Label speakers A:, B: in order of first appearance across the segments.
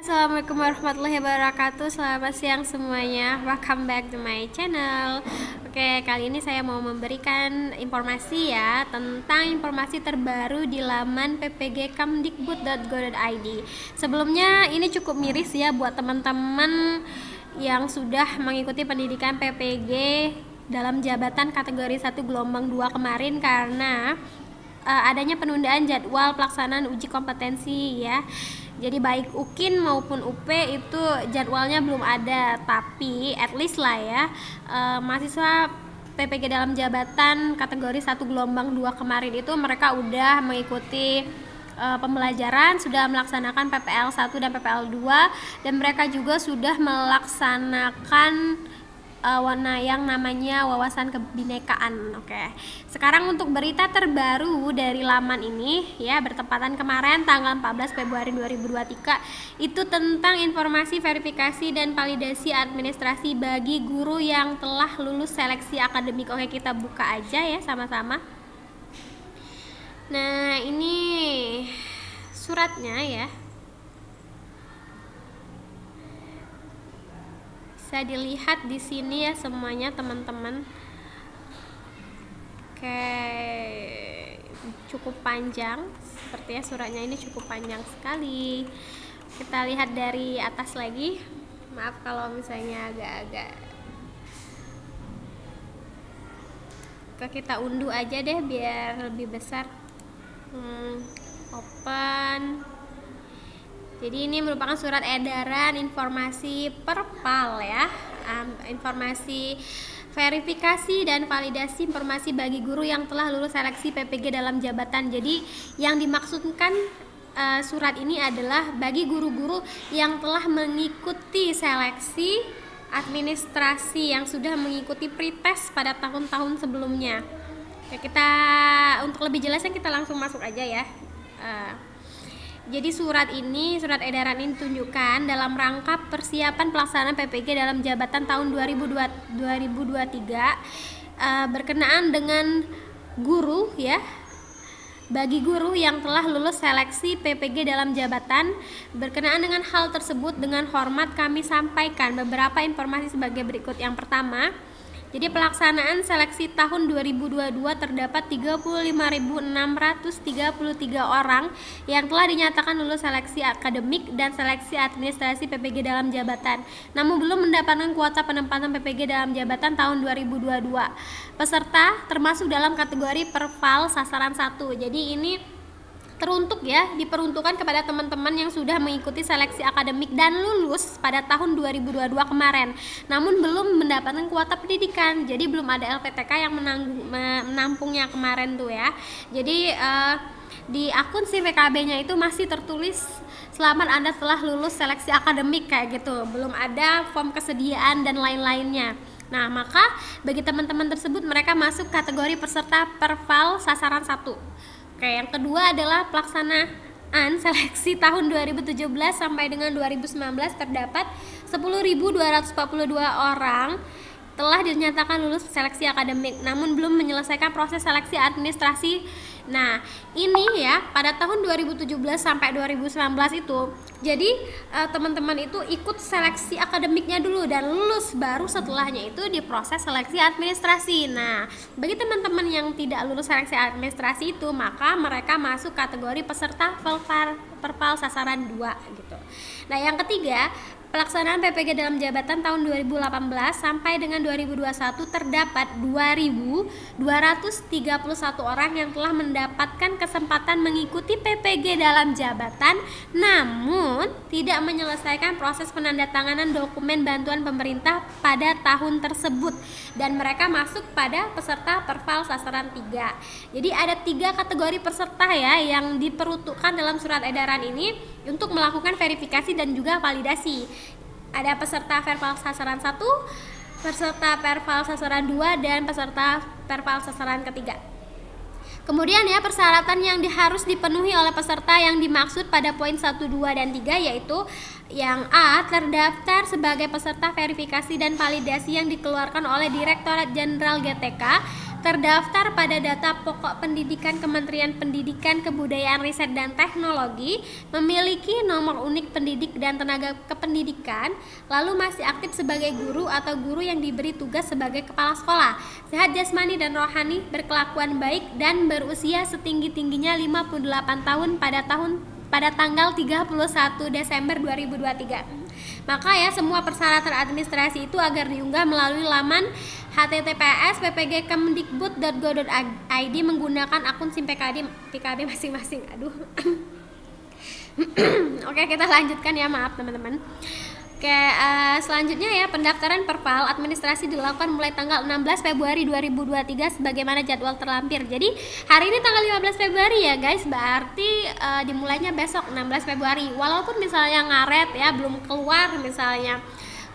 A: Assalamualaikum warahmatullahi wabarakatuh. Selamat siang semuanya. Welcome back to my channel. Oke, kali ini saya mau memberikan informasi ya tentang informasi terbaru di laman ppgkemdikbud.go.id. Sebelumnya ini cukup miris ya buat teman-teman yang sudah mengikuti pendidikan PPG dalam jabatan kategori 1 gelombang 2 kemarin karena adanya penundaan jadwal pelaksanaan uji kompetensi ya. Jadi baik UKIN maupun UP itu jadwalnya belum ada, tapi at least lah ya mahasiswa PPG dalam jabatan kategori 1 gelombang 2 kemarin itu mereka udah mengikuti pembelajaran, sudah melaksanakan PPL 1 dan PPL 2, dan mereka juga sudah melaksanakan yang namanya wawasan kebinekaan. Oke. Sekarang untuk berita terbaru dari laman ini ya, bertepatan kemarin tanggal 14 Februari 2023 itu tentang informasi verifikasi dan validasi administrasi bagi guru yang telah lulus seleksi akademik. Oke, kita buka aja ya sama-sama. Nah, ini suratnya ya. Bisa dilihat di sini ya semuanya teman-teman. Oke, cukup panjang sepertinya suratnya ini cukup panjang sekali. Kita lihat dari atas lagi. Maaf kalau misalnya agak-agak. Kita unduh aja deh biar lebih besar. Open. Jadi ini merupakan surat edaran informasi perpal ya, informasi verifikasi dan validasi informasi bagi guru yang telah lulus seleksi PPG dalam jabatan. Jadi yang dimaksudkan surat ini adalah bagi guru-guru yang telah mengikuti seleksi administrasi yang sudah mengikuti pretest pada tahun-tahun sebelumnya. Ya, kita untuk lebih jelasnya kita langsung masuk aja ya. Jadi surat edaran ini ditunjukkan dalam rangka persiapan pelaksanaan PPG dalam jabatan tahun 2023 berkenaan dengan guru ya. Bagi guru yang telah lulus seleksi PPG dalam jabatan, berkenaan dengan hal tersebut dengan hormat kami sampaikan beberapa informasi sebagai berikut. Yang pertama, jadi pelaksanaan seleksi tahun 2022 terdapat 35.633 orang yang telah dinyatakan lulus seleksi akademik dan seleksi administrasi PPG dalam jabatan, namun belum mendapatkan kuota penempatan PPG dalam jabatan tahun 2022. Peserta termasuk dalam kategori perval sasaran 1. Jadi ini teruntuk ya, diperuntukkan kepada teman-teman yang sudah mengikuti seleksi akademik dan lulus pada tahun 2022 kemarin, namun belum mendapatkan kuota pendidikan. Jadi belum ada LPTK yang menampungnya kemarin tuh ya. Jadi di akun CVKB-nya itu masih tertulis selamat Anda telah lulus seleksi akademik kayak gitu. Belum ada form kesediaan dan lain-lainnya. Nah, maka bagi teman-teman tersebut mereka masuk kategori peserta perval sasaran 1. Oke, yang kedua adalah pelaksanaan seleksi tahun 2017 sampai dengan 2019 terdapat 10.242 orang telah dinyatakan lulus seleksi akademik namun belum menyelesaikan proses seleksi administrasi. Nah, ini ya pada tahun 2017 sampai 2019 itu. Jadi teman-teman itu ikut seleksi akademiknya dulu dan lulus, baru setelahnya itu diproses seleksi administrasi. Nah, bagi teman-teman yang tidak lulus seleksi administrasi itu, maka mereka masuk kategori peserta perpal sasaran 2 gitu. Nah, yang ketiga, pelaksanaan PPG dalam jabatan tahun 2018 sampai dengan 2021 terdapat 2.231 orang yang telah mendapatkan kesempatan mengikuti PPG dalam jabatan namun tidak menyelesaikan proses penandatanganan dokumen bantuan pemerintah pada tahun tersebut, dan mereka masuk pada peserta perpal sasaran 3. Jadi ada 3 kategori peserta ya yang diperuntukkan dalam surat edaran ini untuk melakukan verifikasi dan juga validasi. Ada peserta perpal sasaran 1, peserta perpal sasaran 2, dan peserta perpal sasaran ketiga. Kemudian ya, persyaratan yang harus dipenuhi oleh peserta yang dimaksud pada poin 1, 2, dan 3 yaitu yang A, terdaftar sebagai peserta verifikasi dan validasi yang dikeluarkan oleh Direktorat Jenderal GTK. terdaftar pada data pokok pendidikan Kementerian Pendidikan, Kebudayaan, Riset, dan Teknologi, memiliki nomor unik pendidik dan tenaga kependidikan, lalu masih aktif sebagai guru atau guru yang diberi tugas sebagai kepala sekolah, sehat jasmani dan rohani, berkelakuan baik, dan berusia setinggi-tingginya 58 tahun pada tanggal 31 Desember 2023. Maka ya, semua persyaratan administrasi itu agar diunggah melalui laman https://ppg.kemdikbud.go.id menggunakan akun SIM PKD masing-masing. Aduh. Oke, kita lanjutkan ya, maaf teman-teman. Oke, selanjutnya ya, pendaftaran perpal administrasi dilakukan mulai tanggal 16 Februari 2023 sebagaimana jadwal terlampir. Jadi hari ini tanggal 15 Februari ya guys, berarti dimulainya besok 16 Februari. Walaupun misalnya ngaret ya, belum keluar misalnya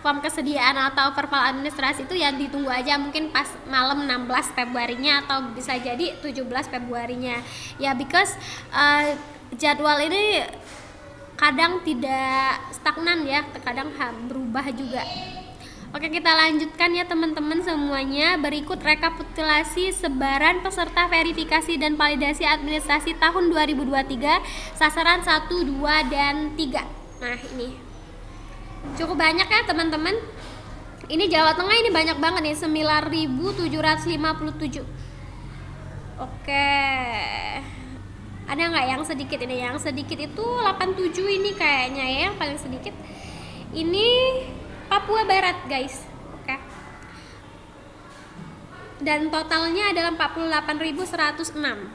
A: form kesediaan atau perpal administrasi, itu ya ditunggu aja, mungkin pas malam 16 Februarinya atau bisa jadi 17 Februarinya ya, because jadwal ini kadang tidak stagnan ya, terkadang berubah juga. Oke, kita lanjutkan ya teman-teman semuanya. Berikut rekapitulasi sebaran peserta verifikasi dan validasi administrasi tahun 2023 sasaran 1, 2, dan 3. Nah, ini cukup banyak ya teman-teman. Ini Jawa Tengah ini banyak banget nih, 9.757. Oke, ada nggak yang sedikit ini? Yang sedikit itu 87 ini kayaknya ya, yang paling sedikit. Ini Papua Barat guys. Oke. Dan totalnya adalah 48.106.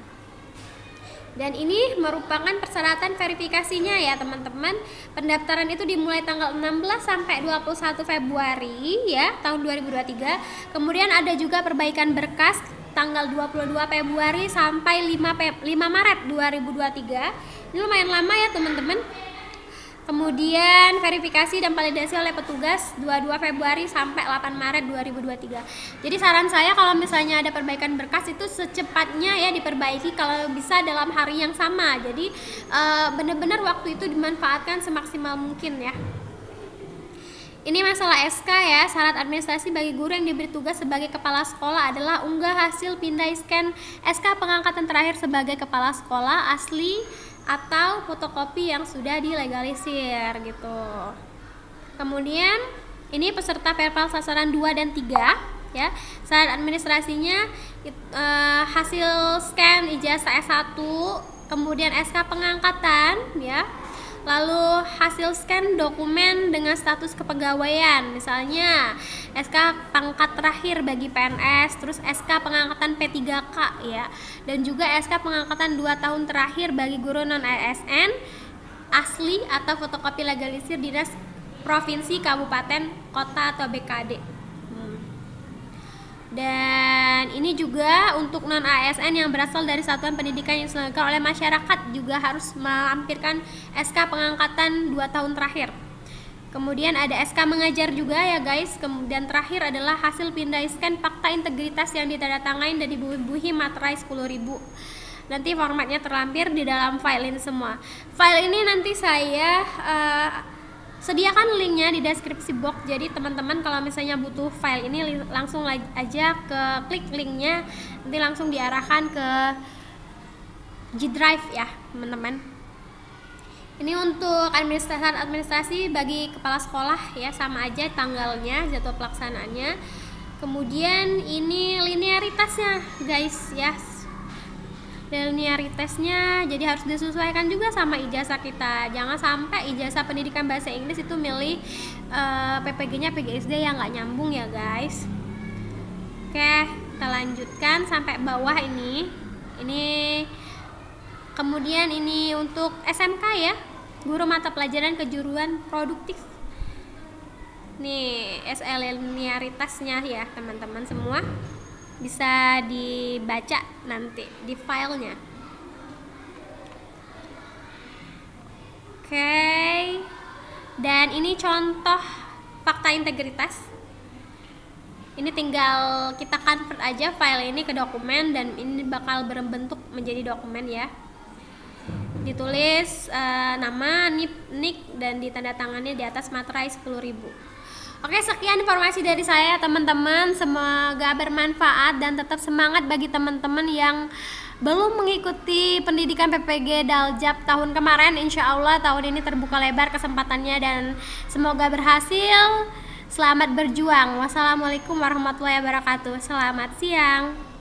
A: Dan ini merupakan persyaratan verifikasinya ya teman-teman. Pendaftaran itu dimulai tanggal 16 sampai 21 Februari ya, tahun 2023. Kemudian ada juga perbaikan berkas tanggal 22 Februari sampai 5 Maret 2023. Ini lumayan lama ya teman-teman. Kemudian verifikasi dan validasi oleh petugas 22 Februari sampai 8 Maret 2023. Jadi saran saya kalau misalnya ada perbaikan berkas itu secepatnya ya diperbaiki, kalau bisa dalam hari yang sama. Jadi benar-benar waktu itu dimanfaatkan semaksimal mungkin ya. Ini masalah SK ya, syarat administrasi bagi guru yang diberi tugas sebagai kepala sekolah adalah unggah hasil pindai scan SK pengangkatan terakhir sebagai kepala sekolah asli atau fotokopi yang sudah dilegalisir gitu. Kemudian ini peserta perpal sasaran 2 dan 3 ya. Syarat administrasinya hasil scan ijazah S1, kemudian SK pengangkatan ya. Lalu hasil scan dokumen dengan status kepegawaian, misalnya SK pangkat terakhir bagi PNS, terus SK pengangkatan P3K ya, dan juga SK pengangkatan 2 tahun terakhir bagi guru non ASN asli atau fotokopi legalisir dinas provinsi, kabupaten, kota atau BKD. Dan ini juga untuk non ASN yang berasal dari satuan pendidikan yang diselenggarakan oleh masyarakat juga harus melampirkan SK pengangkatan 2 tahun terakhir. Kemudian ada SK mengajar juga ya guys. Kemudian terakhir adalah hasil pindai scan fakta integritas yang ditandatangani dan dibubuhi materai 10.000. Nanti formatnya terlampir di dalam file ini semua. File ini nanti saya sediakan linknya di deskripsi box. Jadi teman-teman kalau misalnya butuh file ini langsung aja klik linknya, nanti langsung diarahkan ke G Drive ya teman-teman. Ini untuk administrasi bagi kepala sekolah ya, sama aja tanggalnya, jadwal pelaksanaannya. Kemudian ini linearitasnya guys ya, linearitasnya jadi harus disesuaikan juga sama ijazah kita. Jangan sampai ijazah pendidikan bahasa Inggris itu milih PPG-nya PGSD yang nggak nyambung ya guys. Oke, kita lanjutkan sampai bawah ini. Kemudian ini untuk SMK ya, guru mata pelajaran kejuruan produktif. Nih SL linearitasnya ya teman-teman semua. Bisa dibaca nanti di filenya. Oke. Dan ini contoh fakta integritas. Ini tinggal kita convert aja file ini ke dokumen dan ini bakal berbentuk menjadi dokumen ya. Ditulis nama, NIK dan ditandatangani di atas materai 10.000. Oke, sekian informasi dari saya teman-teman, semoga bermanfaat dan tetap semangat bagi teman-teman yang belum mengikuti pendidikan PPG Daljab tahun kemarin. Insya Allah tahun ini terbuka lebar kesempatannya dan semoga berhasil. Selamat berjuang. Wassalamualaikum warahmatullahi wabarakatuh. Selamat siang.